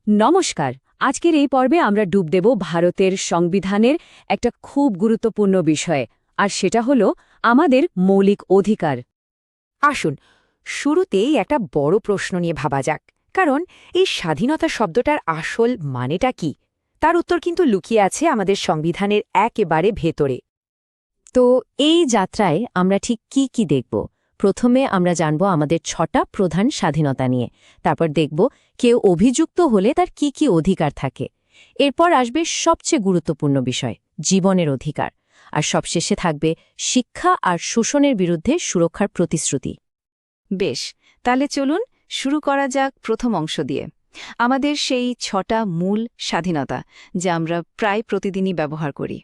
নমস্কার। আজকের এই পর্বে আমরা ডুব দেব ভারতের সংবিধানের একটা খুব গুরুত্বপূর্ণ বিষয়ে, আর সেটা হলো আমাদের মৌলিক অধিকার। আসুন শুরুতেই একটা বড় প্রশ্ন নিয়ে ভাবা যাক, কারণ এই স্বাধীনতা শব্দটার আসল মানেটা কি তার উত্তর কিন্তু লুকিয়ে আছে আমাদের সংবিধানের একেবারে ভেতরে। তো এই যাত্রায় আমরা ঠিক কি কি দেখব? প্রথমে আমরা জানব আমাদের 6টা প্রধান স্বাধীনতা নিয়ে, তারপর দেখব কেউ অভিযুক্ত হলে তার কি কি অধিকার থাকে। এরপর আসবে সবচেয়ে গুরুত্বপূর্ণ বিষয়, জীবনের অধিকার। আর সবশেষে থাকবে শিক্ষা আর শোষণের বিরুদ্ধে সুরক্ষার প্রতিশ্রুতি। বেশ, তাহলে চলুন শুরু করা যাক প্রথম অংশ দিয়ে, আমাদের সেই 6টা মূল স্বাধীনতা যা আমরা প্রায় প্রতিদিনই ব্যবহার করি।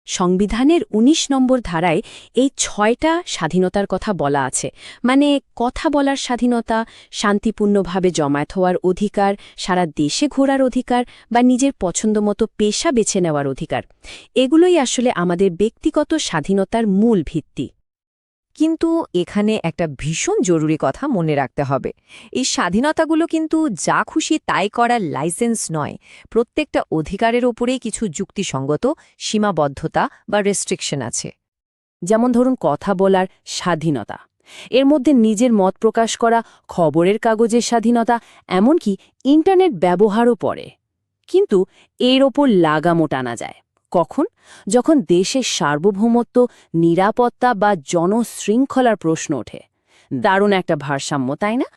সংবিধানের ১৯ নম্বর ধারায় এই 6টা স্বাধীনতার কথা বলা আছে, মানে কথা বলার স্বাধীনতা, শান্তিপূর্ণভাবে জমায়েত হওয়ার অধিকার, সারা দেশে ঘোরার অধিকার বা নিজের পছন্দমতো পেশা বেছে নেওয়ার অধিকার। এগুলোই আসলে আমাদের ব্যক্তিগত স্বাধীনতার মূল ভিত্তি। কিন্তু এখানে একটা ভীষণ জরুরি কথা মনে রাখতে হবে, এই স্বাধীনতাগুলো কিন্তু যা খুশি তাই করার লাইসেন্স নয়। প্রত্যেকটা অধিকারের ওপরেই কিছু যুক্তিসঙ্গত সীমাবদ্ধতা বা রেস্ট্রিকশন আছে। যেমন ধরুন কথা বলার স্বাধীনতা, এর মধ্যে নিজের মত প্রকাশ করা, খবরের কাগজের স্বাধীনতা, এমনকি ইন্টারনেট ব্যবহারও পড়ে। কিন্তু এর ওপর লাগামও টানা যায় কখন? যখন দেশের সার্বভৌমত্ব, নিরাপত্তা বা জনশৃঙ্খলার প্রশ্ন ওঠে। দারুণ একটা ভারসাম্য, তাই না?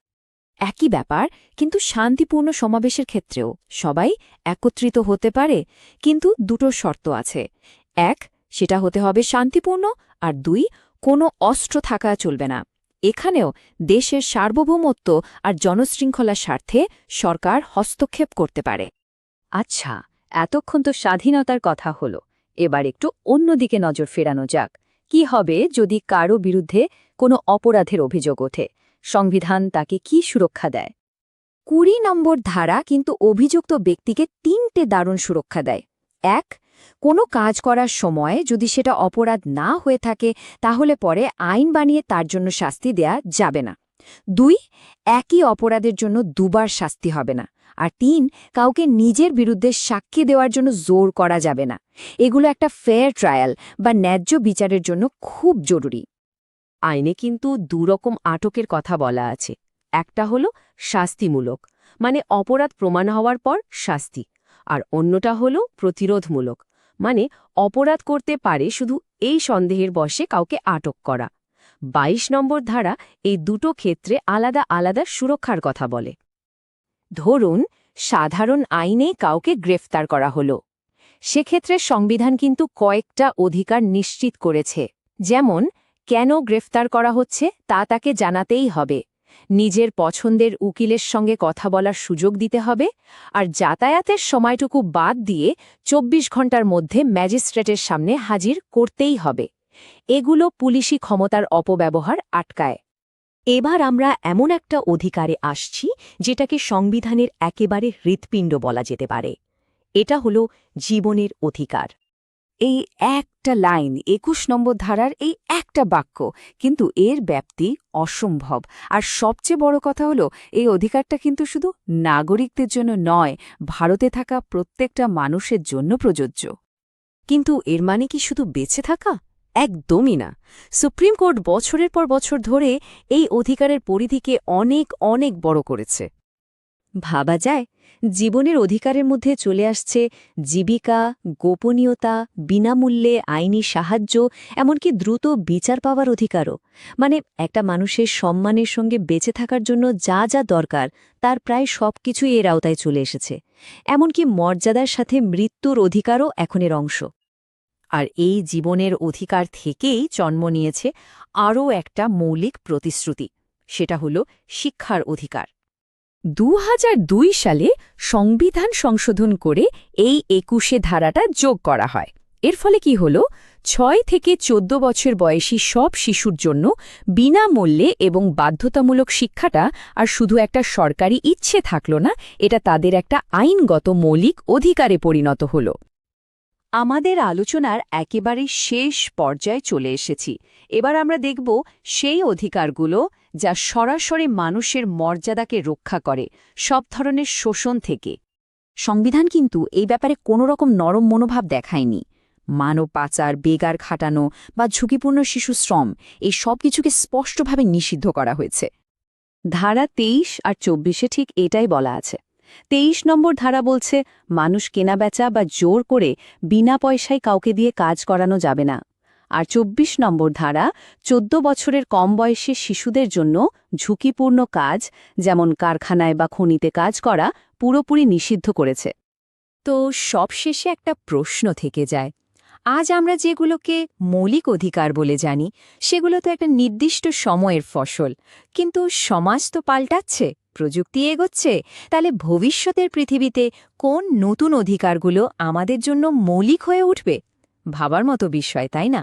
একই ব্যাপার কিন্তু শান্তিপূর্ণ সমাবেশের ক্ষেত্রেও সবাই একত্রিত হতে পারে, কিন্তু দুটো শর্ত আছে। এক, সেটা হতে হবে শান্তিপূর্ণ, আর দুই, কোনো অস্ত্র থাকা চলবে না। এখানেও দেশের সার্বভৌমত্ব আর জনশৃঙ্খলার স্বার্থে সরকার হস্তক্ষেপ করতে পারে। আচ্ছা, এতক্ষণ তো স্বাধীনতার কথা হলো, এবার একটু অন্যদিকে নজর ফেরানো যাক। কি হবে যদি কারো বিরুদ্ধে কোনো অপরাধের অভিযোগ ওঠে? সংবিধান তাকে কি সুরক্ষা দেয়? 20 নম্বর ধারা কিন্তু অভিযুক্ত ব্যক্তিকে 3টে দারুণ সুরক্ষা দেয়। এক, কোনো কাজ করার সময় যদি সেটা অপরাধ না হয়ে থাকে তাহলে পরে আইন বানিয়ে তার জন্য শাস্তি দেয়া যাবে না। 2, একই অপরাধের জন্য দুবার শাস্তি হবে না। আর 3, কাউকে নিজের বিরুদ্ধে সাক্ষী দেওয়ার জন্য জোর করা যাবে না। এগুলো একটা ফেয়ার ট্রায়াল বা ন্যায্য বিচারের জন্য খুব জরুরি। আইনে কিন্তু দুরকম আটকের কথা বলা আছে। একটা হলো শাস্তিমূলক, মানে অপরাধ প্রমাণ হওয়ার পর শাস্তি, আর অন্যটা হলো প্রতিরোধমূলক, মানে অপরাধ করতে পারে শুধু এই সন্দেহের বশে কাউকে আটক করা। ২২ নম্বর ধারা এই দুটো ক্ষেত্রে আলাদা আলাদা সুরক্ষার কথা বলে। ধরুন সাধারণ আইনে কাউকে গ্রেফতার করা হলো, সেক্ষেত্রে সংবিধান কিন্তু কয়েকটা অধিকার নিশ্চিত করেছে। যেমন কেন গ্রেফতার করা হচ্ছে তা তাকে জানাতেই হবে, নিজের পছন্দের উকিলের সঙ্গে কথা বলার সুযোগ দিতে হবে, আর যাতায়াতের সময়টুকু বাদ দিয়ে ২৪ ঘণ্টার মধ্যে ম্যাজিস্ট্রেটের সামনে হাজির করতেই হবে। এগুলো পুলিশি ক্ষমতার অপব্যবহার আটকায়। এবার আমরা এমন একটা অধিকারে আসছি যেটাকে সংবিধানের একেবারে হৃৎপিণ্ড বলা যেতে পারে। এটা হলো জীবনের অধিকার। এই একটা লাইন ২১ নম্বর ধারার এই একটা বাক্য, কিন্তু এর ব্যাপ্তি অসম্ভব। আর সবচেয়ে বড় কথা হলো এই অধিকারটা কিন্তু শুধু নাগরিকদের জন্য নয়, ভারতে থাকা প্রত্যেকটা মানুষের জন্য প্রযোজ্য। কিন্তু এর মানে কি শুধু বেঁচে থাকা? একদমই না। সুপ্রিম কোর্ট বছরের পর বছর ধরে এই অধিকারের পরিধিকে অনেক অনেক বড় করেছে। ভাবা যায়, জীবনের অধিকারের মধ্যে চলে আসছে জীবিকা, গোপনীয়তা, বিনামূল্যে আইনি সাহায্য, এমনকি দ্রুত বিচার পাওয়ার অধিকারও। মানে একটা মানুষের সম্মানের সঙ্গে বেঁচে থাকার জন্য যা যা দরকার তার প্রায় সবকিছুই এর আওতায় চলে এসেছে। এমনকি মর্যাদার সাথে মৃত্যুর অধিকারও এখন এর অংশ। আর এই জীবনের অধিকার থেকেই জন্ম নিয়েছে আরও একটা মৌলিক প্রতিশ্রুতি, সেটা হলো শিক্ষার অধিকার। ২০০২ সালে সংবিধান সংশোধন করে এই ২১ ধারাটা যোগ করা হয়। এর ফলে কি হল, ৬ থেকে ১৪ বছর বয়সী সব শিশুর জন্য বিনামূল্যে এবং বাধ্যতামূলক শিক্ষাটা আর শুধু একটা সরকারি ইচ্ছে থাকল না, এটা তাদের একটা আইনগত মৌলিক অধিকারে পরিণত হল। আমাদের আলোচনার একেবারে শেষ পর্যায়ে চলে এসেছি। এবার আমরা দেখব সেই অধিকারগুলো যা সরাসরি মানুষের মর্যাদাকে রক্ষা করে সব ধরনের শোষণ থেকে। সংবিধান কিন্তু এই ব্যাপারে কোনো রকম নরম মনোভাব দেখায়নি। মানব পাচার, বেগার খাটানো বা ঝুঁকিপূর্ণ শিশু শ্রম এই সব কিছুকে স্পষ্টভাবে নিষিদ্ধ করা হয়েছে। ধারা ২৩ আর ২৪-এ ঠিক এটাই বলা আছে। ২৩ নম্বর ধারা বলছে মানুষ কেনাবেচা বা জোর করে বিনা পয়সায় কাউকে দিয়ে কাজ করানো যাবে না। আর ২৪ নম্বর ধারা ১৪ বছরের কম বয়সী শিশুদের জন্য ঝুঁকিপূর্ণ কাজ যেমন কারখানায় বা খনিতে কাজ করা পুরোপুরি নিষিদ্ধ করেছে। তো সবশেষে একটা প্রশ্ন থেকে যায়, আজ আমরা যেগুলোকে মৌলিক অধিকার বলে জানি সেগুলো তো একটা নির্দিষ্ট সময়ের ফসল, কিন্তু সমাজ তো পাল্টাচ্ছে, প্রযুক্তি এগোচ্ছে, তাহলে ভবিষ্যতের পৃথিবীতে কোন নতুন অধিকারগুলো আমাদের জন্য মৌলিক হয়ে উঠবে? ভাবার মতো বিষয়, তাই না?